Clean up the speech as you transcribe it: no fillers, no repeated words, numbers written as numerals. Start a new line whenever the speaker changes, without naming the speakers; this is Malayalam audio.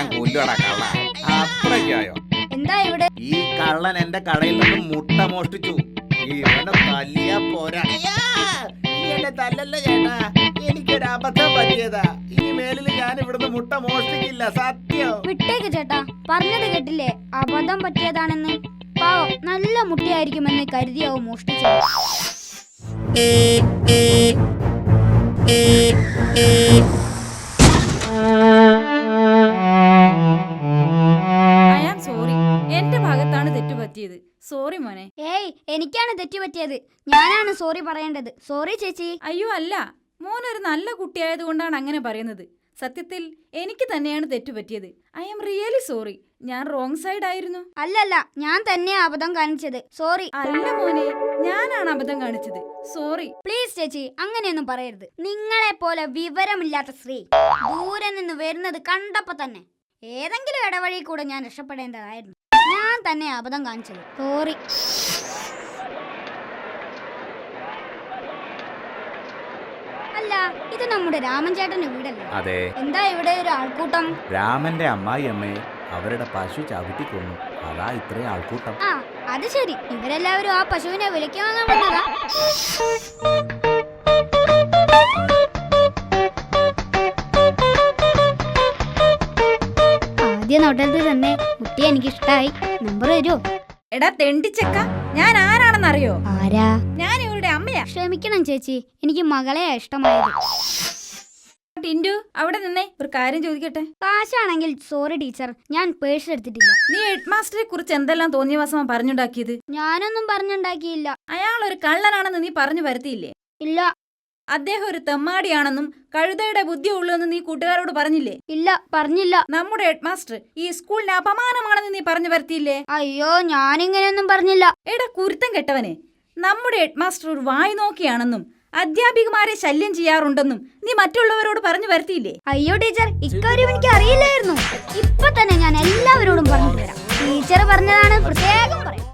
ഞാൻ കൊല്ലുവടാ കള്ള. അത്രയ്ക്കായോ?
എന്താ ഇവിടെ?
ഈ കള്ളൻ എന്റെ കടയിൽ നിന്നും മുട്ട മോഷ്ടിച്ചു. ഇവനെ തല്ലിയാ പോരാ. അയ്യാ, നീ എന്നെ തല്ലല്ലോ ചേട്ടാ, എനിക്കൊരു അബദ്ധം പറ്റിയതാ. ഇനി മേലിൽ ഞാൻ ഇവിടുന്ന് മുട്ട മോഷ്ടിക്കില്ല, സത്യം.
വിട്ടേക്ക് ചേട്ടാ, പറഞ്ഞത് കേട്ടില്ലേ, അബദ്ധം പറ്റിയതാണെന്ന്. പാവം, നല്ല മുട്ടയായിരിക്കുമെന്ന് കരുതിയാവും മോഷ്ടിച്ചത്.
എന്റെ ഭാഗത്താണ് തെറ്റുപറ്റിയത്. സോറി മോനെ.
ഏയ്, എനിക്കാണ് തെറ്റുപറ്റിയത്. ഞാനാണ് സോറി പറയേണ്ടത്. സോറി ചേച്ചി.
അയ്യോ അല്ല, മോനൊരു നല്ല കുട്ടിയായതുകൊണ്ടാണ് അങ്ങനെ പറയുന്നത്. സത്യത്തിൽ എനിക്ക് തന്നെയാണ് തെറ്റുപറ്റിയത്. I am really sorry. ഞാൻ റോങ് സൈഡ് ആയിരുന്നു.
അല്ലല്ല, ഞാൻ തന്നെയാ അബദ്ധം കാണിച്ചത്. സോറി.
അല്ല മോനെ, ഞാനാണ് അബദ്ധം കാണിച്ചത്. സോറി.
പ്ലീസ് ചേച്ചി, അങ്ങനെയൊന്നും പറയരുത്. നിങ്ങളെ പോലെ വിവരമില്ലാത്ത സ്ത്രീ ദൂരെ നിന്ന് വരുന്നത് കണ്ടപ്പോ തന്നെ ഏതെങ്കിലും ഇടവഴി കൂടെ ഞാൻ രക്ഷപ്പെടേണ്ടതായിരുന്നു. ഞാൻ തന്നെ അബദ്ധം കാണിച്ചത്. സോറി. അല്ല, ഇത് നമ്മുടെ രാമൻ ചേട്ടന്റെ വീടല്ലേ?
അതെ.
എന്താ ഇവിടെ ഒരു ആൾക്കൂട്ടം?
രാമന്റെ അമ്മായിയമ്മയെ അവരുടെ പശു ചവിട്ടി കൊന്നു. അതാ ഇത്രയും ആൾക്കൂട്ടം.
ആ, അത് ശരി. ഇവരെല്ലാവരും ആ പശുവിനെ വിലയ്ക്ക് വാങ്ങാൻ വന്നതാ. ആദ്യ നോട്ടത്തിൽ തന്നെ കുട്ടി എനിക്കിഷ്ടായി. നമ്പർ തരുമോ?
എടാ തെണ്ടിച്ചക്ക, ഞാൻ ആരാണെന്നറിയോ?
ആരാ?
ഞാൻ ഇവരുടെ അമ്മയാ.
ക്ഷമിക്കണം ചേച്ചി, എനിക്ക് മകളെയാ ഇഷ്ടമായത്.
ടിൻഡു, അവിടെ നിന്നേ, ഒരു കാര്യം ചോദിക്കട്ടെ.
കാശാണെങ്കിൽ സോറി ടീച്ചർ, ഞാൻ പേഴ്സ് എടുത്തിട്ടില്ല.
നീ ഹെഡ് മാസ്റ്ററെ കുറിച്ച് എന്തെല്ലാം തോന്നിയവാസമാ പറഞ്ഞുണ്ടാക്കിയത്?
ഞാനൊന്നും പറഞ്ഞുണ്ടാക്കിയില്ല.
അയാൾ ഒരു കള്ളനാണെന്ന് നീ പറഞ്ഞു വരുത്തിയില്ലേ?
ഇല്ല.
അദ്ദേഹം ഒരു തെമ്മാടിയാണെന്നും കഴുതയുടെ ബുദ്ധി ഉള്ളൂന്ന് നീ കൂട്ടുകാരോട് പറഞ്ഞില്ലേ?
ഇല്ല, പറഞ്ഞില്ല.
നമ്മുടെ ഹെഡ് മാസ്റ്റർ ഈ സ്കൂളിന് അപമാനമാണെന്ന് നീ പറഞ്ഞു വരുത്തിയില്ലേ?
അയ്യോ, ഞാനിങ്ങനെയൊന്നും പറഞ്ഞില്ല.
എടാ കുരുത്തം കെട്ടവനെ, നമ്മുടെ ഹെഡ് മാസ്റ്റർ ഒരു വായി നോക്കിയാണെന്നും അധ്യാപികമാരെ ശല്യം ചെയ്യാറുണ്ടെന്നും നീ മറ്റുള്ളവരോട് പറഞ്ഞു വരുത്തിയില്ലേ?
അയ്യോ ടീച്ചർ, ഇക്കാര്യം എനിക്ക് അറിയില്ലായിരുന്നു. ഇപ്പൊ തന്നെ ഞാൻ എല്ലാവരോടും പറഞ്ഞിട്ട് വരാം. ടീച്ചർ പറഞ്ഞതാണ്, പ്രത്യേകം പറയാം.